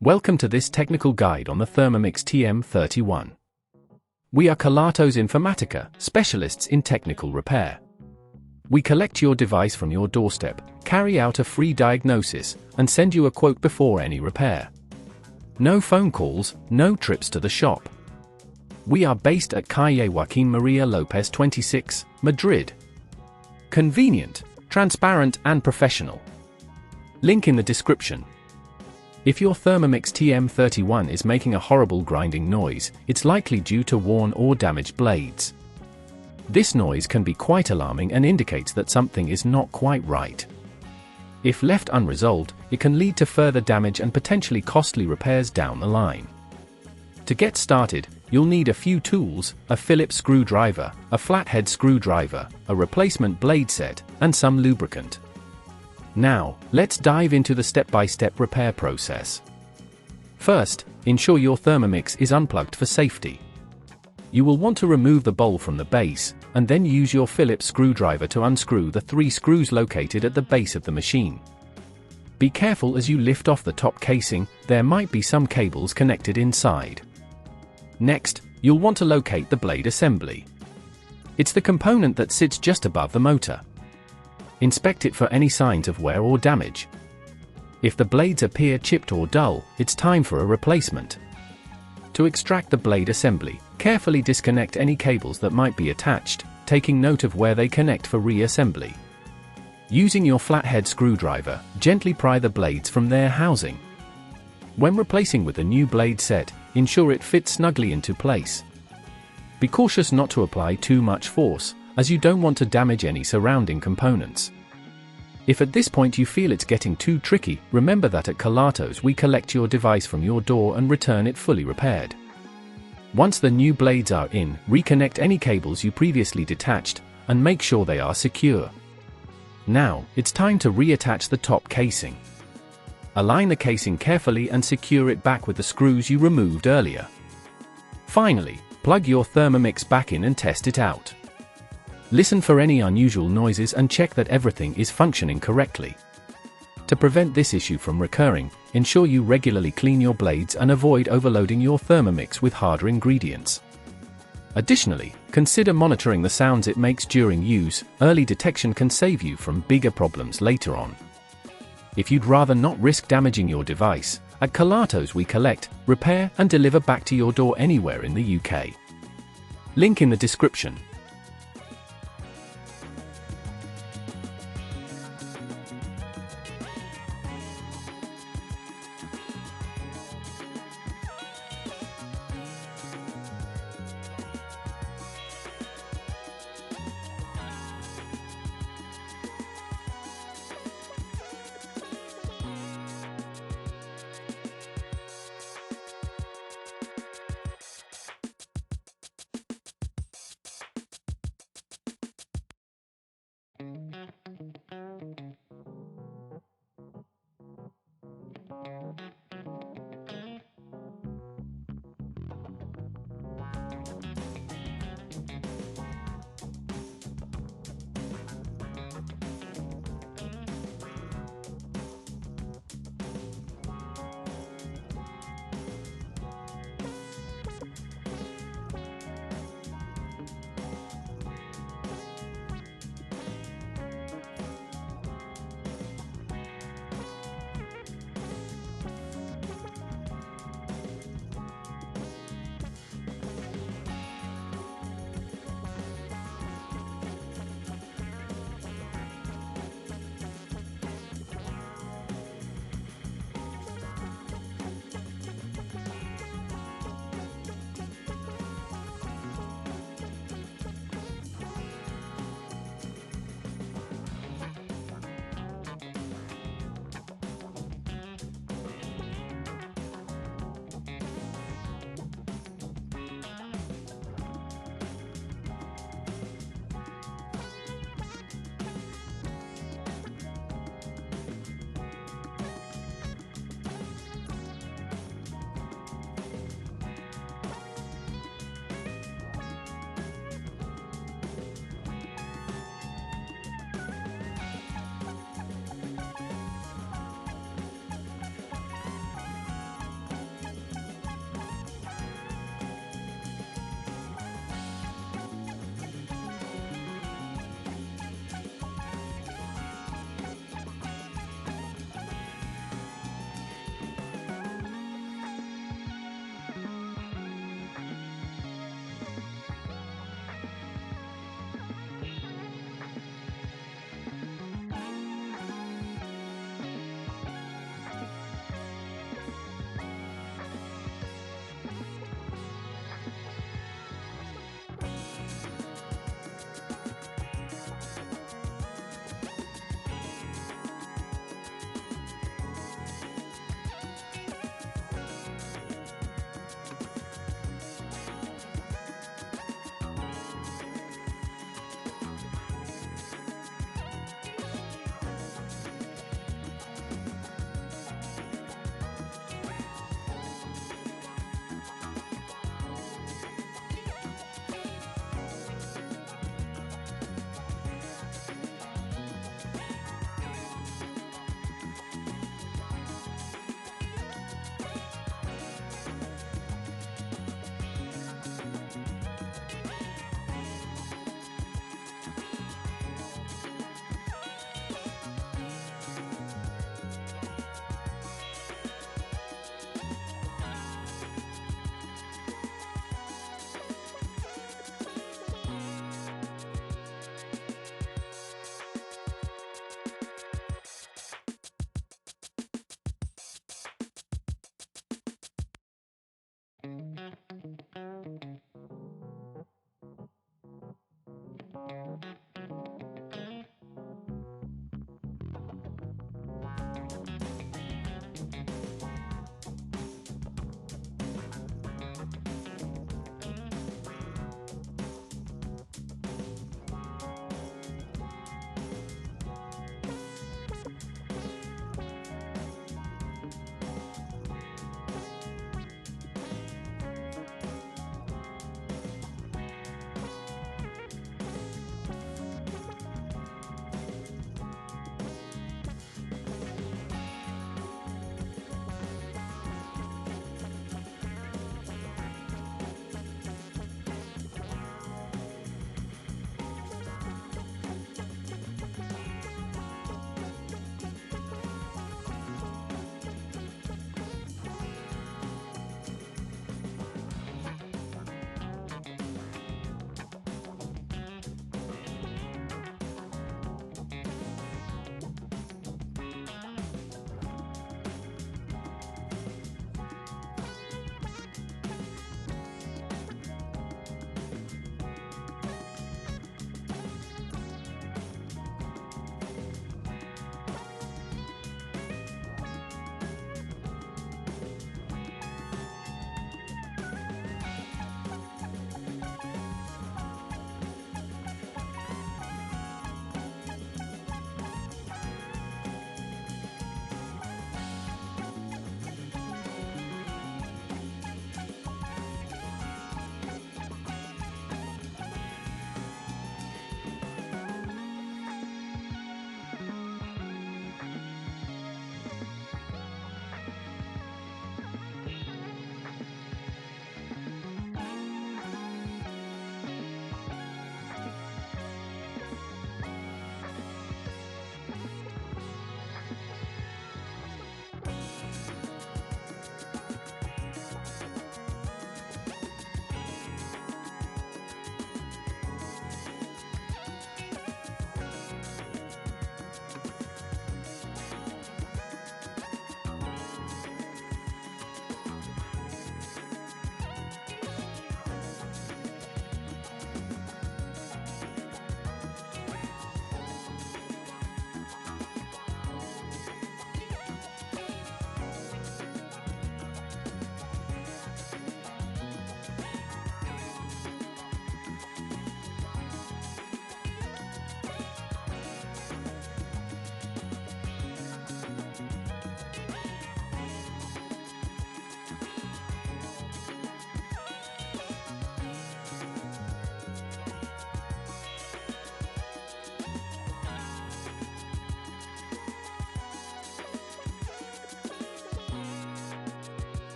Welcome to this technical guide on the Thermomix TM31. We are Kelatos Informatica, specialists in technical repair. We collect your device from your doorstep, carry out a free diagnosis, and send you a quote before any repair. No phone calls, no trips to the shop. We are based at Calle Joaquín María López 26, Madrid. Convenient, transparent and professional. Link in the description. If your Thermomix TM31 is making a horrible grinding noise, it's likely due to worn or damaged blades. This noise can be quite alarming and indicates that something is not quite right. If left unresolved, it can lead to further damage and potentially costly repairs down the line. To get started, you'll need a few tools: a Phillips screwdriver, a flathead screwdriver, a replacement blade set, and some lubricant. Now, let's dive into the step-by-step repair process. First, ensure your Thermomix is unplugged for safety. You will want to remove the bowl from the base, and then use your Phillips screwdriver to unscrew the 3 screws located at the base of the machine. Be careful as you lift off the top casing, there might be some cables connected inside. Next, you'll want to locate the blade assembly. It's the component that sits just above the motor. Inspect it for any signs of wear or damage. If the blades appear chipped or dull, it's time for a replacement. To extract the blade assembly, carefully disconnect any cables that might be attached, taking note of where they connect for reassembly. Using your flathead screwdriver, gently pry the blades from their housing. When replacing with a new blade set, ensure it fits snugly into place. Be cautious not to apply too much force, as you don't want to damage any surrounding components. If at this point you feel it's getting too tricky, remember that at Kelatos we collect your device from your door and return it fully repaired. Once the new blades are in, reconnect any cables you previously detached, and make sure they are secure. Now, it's time to reattach the top casing. Align the casing carefully and secure it back with the screws you removed earlier. Finally, plug your Thermomix back in and test it out. Listen for any unusual noises and check that everything is functioning correctly. To prevent this issue from recurring, ensure you regularly clean your blades and avoid overloading your Thermomix with harder ingredients. Additionally, consider monitoring the sounds it makes during use. Early detection can save you from bigger problems later on. If you'd rather not risk damaging your device, at Kelatos we collect, repair and deliver back to your door anywhere in the UK. Link in the description.